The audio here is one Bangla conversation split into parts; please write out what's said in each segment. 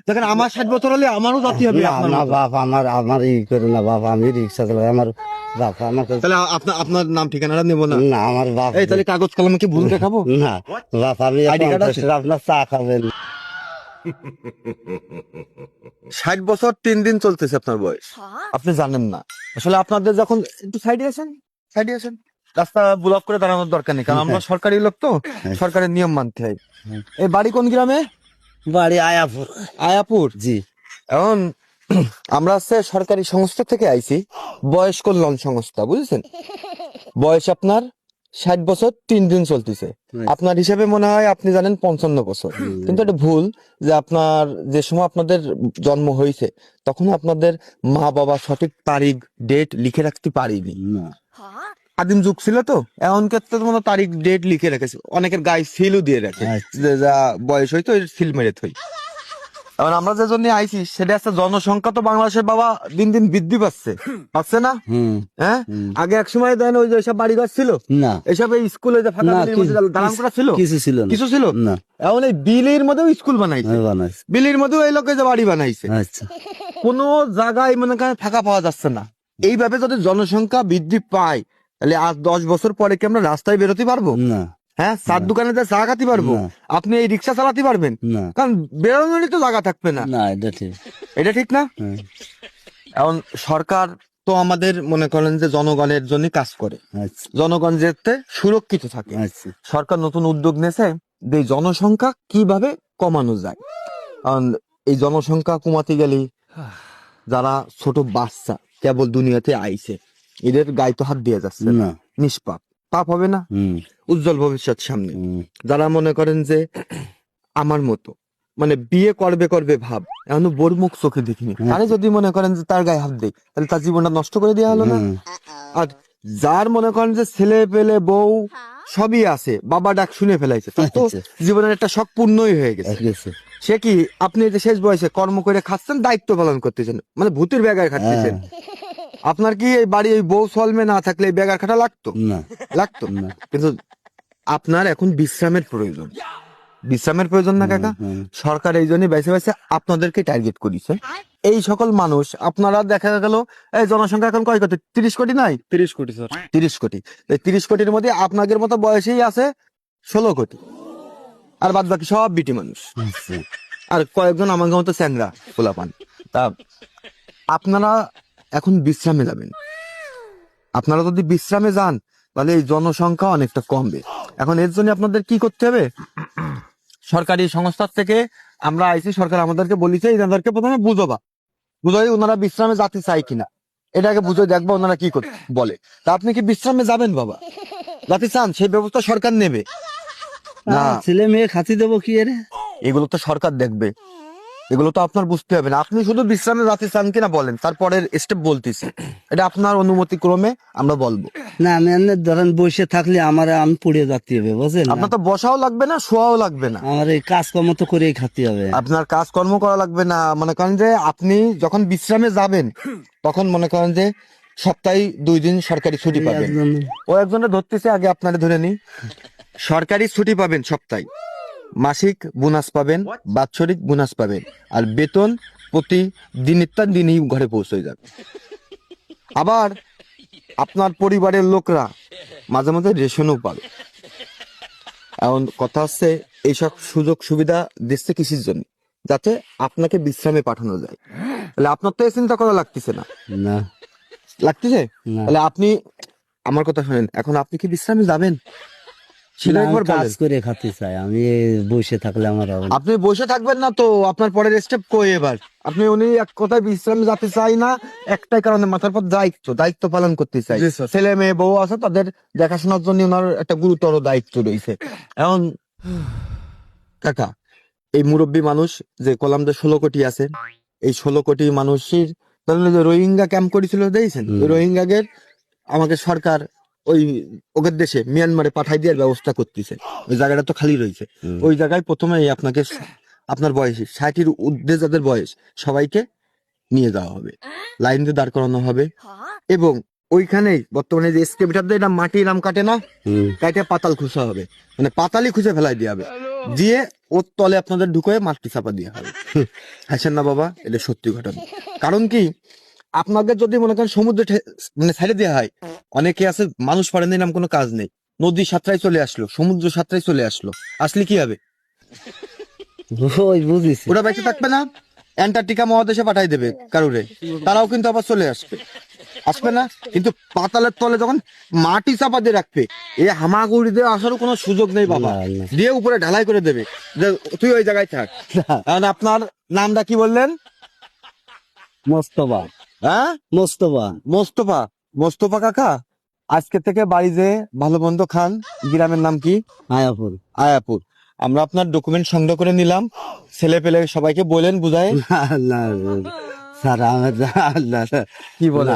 দেখেন আমার 60 বছর হলে আমারও জাতি হবে না আপনার না মতো। বাপ, আমার ই করে না বাপ, আমি রিক্সা চালাই, আমার বাপ আমাকে। তাহলে আপনার আপনার নাম ঠিকানাটা নেবো না। না আমার বাপ, এই তাহলে কাগজ কলমে কি ভুল দেখাবো? না বাপ, আমি আইডি কার্ড আছে? আপনার চা খাবেন। 60 বছর 3 দিন চলতেছে আপনার বয়স, আপনি জানেন না। আসলে আপনাদের যখন একটু সাইডে আসেন, সাইডে আসেন, রাস্তা ব্লক করে দাঁড়ানোর দরকার নেই, কারণ আমরা সরকারি লোক তো, সরকারের নিয়ম মানতে হয়। এই বাড়ি কোন গ্রামে? বাড়ি আয়াপুর। আয়াপুর। জি। এখন আমরা হচ্ছে সরকারি সংস্থা থেকে আইছি, বয়স কল্যাণ সংস্থা, বুঝেছেন? বয়স আপনার 60 বছর 3 দিন চলতেছে। আপনার হিসাবে মনে হয় আপনি জানেন 55 বছর, কিন্তু এটা ভুল। যে আপনার যে সময় আপনাদের জন্ম হয়েছে তখন আপনাদের মা বাবা সঠিক তারিখ ডেট লিখে রাখতে পারিনি। না আদিম যুগ ছিল তো, এখনকার তো মনে হয় তারিখ ডেট লিখে রেখেছে, অনেকের গায়ে সিলও দিয়ে রাখে, যে যা বয়স হয়তো সিল মেরে থই। এখন আমরা যে জন্য আইছি সেটা হচ্ছে জনসংখ্যা তো বাংলাদেশের বাবা দিন দিন বৃদ্ধি পাচ্ছে, পাচ্ছে না? হ্যাঁ, আগে এক সময় দেন ওই যে সব বাড়িঘর ছিল না এসব, এই স্কুলে যে ফাঁকা না, বিলির মধ্যে দালান করা ছিল, কিছু ছিল না। কিছু ছিল না এখন এই বিলির মধ্যেও স্কুল বানাইছে, বানাইছে। বিলির মধ্যেও এই লোকে যে বাড়ি বানাইছে। আচ্ছা, কোনো জায়গায় মনে করেন ফাঁকা পাওয়া যাচ্ছে না। এইভাবে যদি জনসংখ্যা বৃদ্ধি পায় তাহলে আজ 10 বছর পরে কি আমরা রাস্তায় বেরোতে পারবো? না হ্যাঁ, চার দোকানে চা খাতে পারবো? না। আপনি এই রিক্সা চালাতে পারবেন? না কারণ বেরোনোরই তো জায়গা থাকবে না। না, এটা ঠিক। এটা ঠিক না? হ্যাঁ। এখন সরকার তো আমাদের মনে করেন যে জনগণের জন্য কাজ করে, আচ্ছা জনগণ যাতে সুরক্ষিত থাকে। আচ্ছা। সরকার নতুন উদ্যোগ নিয়েছে যে এই জনসংখ্যা কিভাবে কমানো যায়। কারণ এই জনসংখ্যা কমাতে গেলে যারা ছোট বাচ্চা কেবল দুনিয়াতে আইছে এদের গায়ে তো হাত দিয়ে যাচ্ছে না। নিষ্পাপ, পাপ হবে না? হুম উজ্জ্বল ভবিষ্যৎ সামনে। হুম। যারা মনে করেন যে আমার মতো মানে বিয়ে করবে করবে ভাব, এখনো বোর মুখ চোখে দেখিনি, তারে যদি মনে করেন যে তার গায়ে হাত দেয় তাহলে তার জীবনটা নষ্ট করে দেওয়া হলো না? হুম। আর যার মনে করেন যে ছেলে পেলে বউ সবই আছে, বাবা ডাক শুনে ফেলাইছে, তার তো আচ্ছা। জীবনের একটা শখ পূর্ণই হয়ে গেছে। গেছে। সে কি আপনি এই যে শেষ বয়সে কর্ম করে খাচ্ছেন, দায়িত্ব পালন করতেছেন, মানে ভূতের ব্যাগায় খাচ্ছেন। আপনার কি এই বাড়ি এই বউ সলমে না থাকলে এই ব্যাগার খাটা লাগতো? না লাগতো না। কিন্তু আপনার এখন বিশ্রামের প্রয়োজন, বিশ্রামের প্রয়োজন না কাকা? হুম। সরকার এই জন্য বেছে বেছে আপনাদেরকে টার্গেট করেছে। এই সকল মানুষ আপনারা দেখা গেল এই জনসংখ্যা এখন কয় কোটি? 30 কোটি নাই? 30 কোটি স্যার। 30 কোটি। এই 30 কোটির মধ্যে আপনাদের মতো বয়সেই আছে 16 কোটি, আর বাদ বাকি সব বিটি মানুষ, আচ্ছা। আর কয়েকজন আমার মতো স্যাংরা পোলাপান। তা আপনারা এখন বিশ্রামে যাবেন। আপনারা যদি বিশ্রামে যান তাহলে এই জনসংখ্যা অনেকটা কমবে। এখন এর জন্য আপনাদের কি করতে হবে? সরকারি সংস্থার থেকে আমরা আইসি, সরকার আমাদেরকে বলেছে এনাদেরকে প্রথমে বুঝবা, বুঝাই ওনারা বিশ্রামে যেতে চাই কিনা, এটাকে বুঝে দেখবো ওনারা কি করতে বলে। তা আপনি কি বিশ্রামে যাবেন বাবা? যাতে চান সেই ব্যবস্থা সরকার নেবে না। ছেলে মেয়ে খাতি দেবো কি এর? এগুলো তো সরকার দেখবে, এগুলো তো আপনার বুঝতে হবে না। আপনি শুধু বিশ্রামে যেতে চান কিনা বলেন, তারপরের স্টেপ বলতেছি, এটা আপনার অনুমতি ক্রমে আমরা বলবো। না আমি এমনি ধরেন বসে থাকলে আমি পুড়ে যাতে হবে, বুঝলেন? আপনার তো বসাও লাগবে না, শোয়াও লাগবে না, আমার এই কাজকর্ম তো করেই খাতে হবে। আপনার কাজকর্ম করা লাগবে না। মনে করেন যে আপনি যখন বিশ্রামে যাবেন তখন মনে করেন যে সপ্তাহে 2 দিন সরকারি ছুটি পাবেন। ও একজনে ধরতেছে, আগে আপনারা ধরে নি। সরকারি ছুটি পাবেন সপ্তাহে, মাসিক বোনাস পাবেন, বাৎসরিক বোনাস পাবেন, আর বেতন প্রতি দিনই ঘরে পৌঁছে যাবে। আবার আপনার পরিবারের লোকরা মাঝে মাঝে রেশনও পাবে। এখন কথা হচ্ছে এইসব সুযোগ সুবিধা দিচ্ছে কিসের জন্য? যাতে আপনাকে বিশ্রামে পাঠানো যায়। তাহলে আপনার তো এই চিন্তা করা লাগতেছে না? না লাগতেছে? না। তাহলে আপনি আমার কথা শুনেন, এখন আপনি কি বিশ্রামে যাবেন সেটা না, আমি একবার কাজ বলেন। করে খাতে চাই, আমি বসে থাকলে আমার হবে না। আপনি বসে থাকবেন না তো আপনার পরের স্টেপ কই এবার? আপনি উনি এক কথায় বিশ্রামে যেতে চাই না, একটাই কারণে মাথার পর দায়িত্ব পালন করতে চাই। জি, স্যার। ছেলে মেয়ে বউ আছে, তাদের দেখাশোনার জন্য ওনার একটা গুরুতর দায়িত্ব রয়েছে। এখন কাকা, এই মুরব্বী মানুষ যে কলাম যে 16 কোটি আছে, এই 16 কোটি মানুষের ধরেন ওই যে রোহিঙ্গা ক্যাম্প করেছিল দেখেছেন, ওই রোহিঙ্গাদের আমাকে সরকার ওই ওদের দেশে মিয়ানমারে পাঠাই দেওয়ার ব্যবস্থা করতেছে। ওই জায়গাটা তো খালি রয়েছে। ওই জায়গায় প্রথমে আপনাকে আপনার বয়সী 60-এর ঊর্ধ্বে যাদের বয়স সবাইকে নিয়ে যাওয়া হবে, লাইন দিয়ে দাঁড় করানো হবে, এবং ওইখানেই বর্তমানে যে এসকেভিটার দিয়ে এটা মাটি নাম কাটে না, হুম। কাটে পাতাল খুঁজা হবে, মানে পাতালই খুঁজে ফেলাই দিয়ে হবে। দিয়ে ওর তলে আপনাদের ঢুকে মাটি চাপা দিয়ে হবে। হাসেন না বাবা, এটা সত্যি ঘটনা। কারণ কি, আপনাদের যদি মনে করেন সমুদ্রে মানে ছাইড়ে দেওয়া হয়, অনেকে আছে মানুষ পারেন নাম কোনো কাজ নেই, নদী সাঁতরায় চলে আসলো, সমুদ্র সাঁতরায় চলে আসলো, আসলে কি হবে? ওই বুঝিস ওরা বেঁচে থাকবে না, অ্যান্টার্কটিকা মহাদেশে পাঠাই দেবে কারুরে, তারাও কিন্তু আবার চলে আসবে না। কিন্তু পাতালের তলে যখন মাটি চাপা দিয়ে রাখবে, এই হামাগুড়ি দিয়ে আসারও কোনো সুযোগ নেই বাবা, না, না। দিয়ে উপরে ঢালাই করে দেবে যে তুই ওই জায়গায় থাক। কারণ আপনার নামটা কি বললেন? মোস্তফা, হ্যাঁ, মোস্তফা। মোস্তফা। মোস্তফা কাকা, আজকে থেকে বাড়ি যে ভালো মন্দ খান। গ্রামের নাম কি? মায়াপুর। আয়াপুর। আমরা আপনার ডকুমেন্ট সংগ্রহ করে নিলাম, ছেলে পেলে সবাইকে বলেন বুঝায়। না, স্যার আমার কি বলে?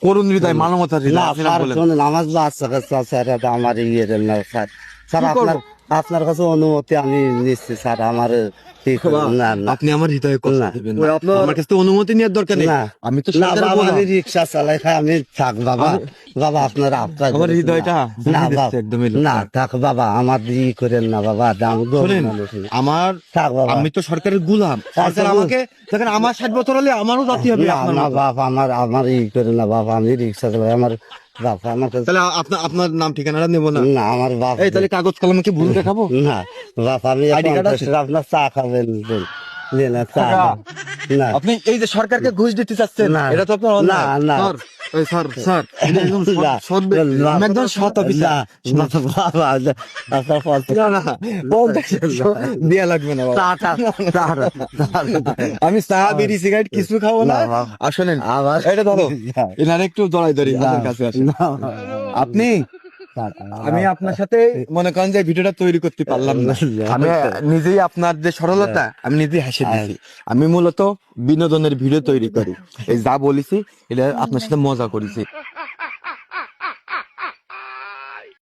করুণ হৃদয়, মানবতার হৃদয়, আপনি না বলেন। শুনুন, আমার বাচ্চা কাচ্চা স্যার, এটা আমার ইয়ে না স্যার। স্যার কি করবো? আপনার কাছে অনুমতি আমি নিচ্ছি স্যার, আমার ঠিক না না আপনি আমার হৃদয়ে কষ্ট না। দেবেন না। আমার কাছে তো অনুমতি নেওয়ার দরকার নেই, না। আমি তো না সরকারের বাবা, গোলাম। আমি রিক্সা চালাই খাই, আমি থাক বাবা। বাবা আপনার আপনার আমার হৃদয়টা না ভেঙে বাবা, দিচ্ছে একদমই লোক। না থাক বাবা, আমার ই করেন না বাবা, আমি গরিব শোনেন, মানুষ। আমার থাক বাবা। আমি তো সরকারের গোলাম, সরকার আচ্ছা, আমাকে দেখেন, আমার 60 বছর হলে আমারও জাতি হবে না আপনার না মতো। বাবা, আমার ই করে না বাবা, আমি রিক্সা চালাই, আমার বাবা আমার কাছে তাহলে আপনার নাম ঠিকানাটা নেবো না? না, আমার বাপ এই তাহলে কাগজ কলমে কি ভুল দেখাবো? না বাপ, আমি ID card আছে? আপনার চা খাবেন না চা কাকা, না আপনি এই যে সরকারকে ঘুষ দিতে চাচ্ছেন, না। এটা তো আপনার অন্যায়। না, না। স্যার, এই স্যার, এটা একদম না, আমি একদম সৎ অফিসার। না, বাবা, আপনার পথে না, না, 50 দেয়া লাগবে না বাবা। আমি চা বিড়ি সিগারেট কিছু খাবো না। না, বাবা। আর শোনেন, আমার- এটা ধরো, এনারে একটু জড়াই ধরি, আপনার কাছে আসেন। আপনি, আমি আপনার সাথে মনে করেন যে ভিডিওটা তৈরি করতে পারলাম না, আমি নিজেই আপনার যে সরলতা, আমি নিজেই হাসি দিচ্ছি। আমি মূলত বিনোদনের ভিডিও তৈরি করি, এই যা বলেছি এটা আপনার সাথে মজা করেছি।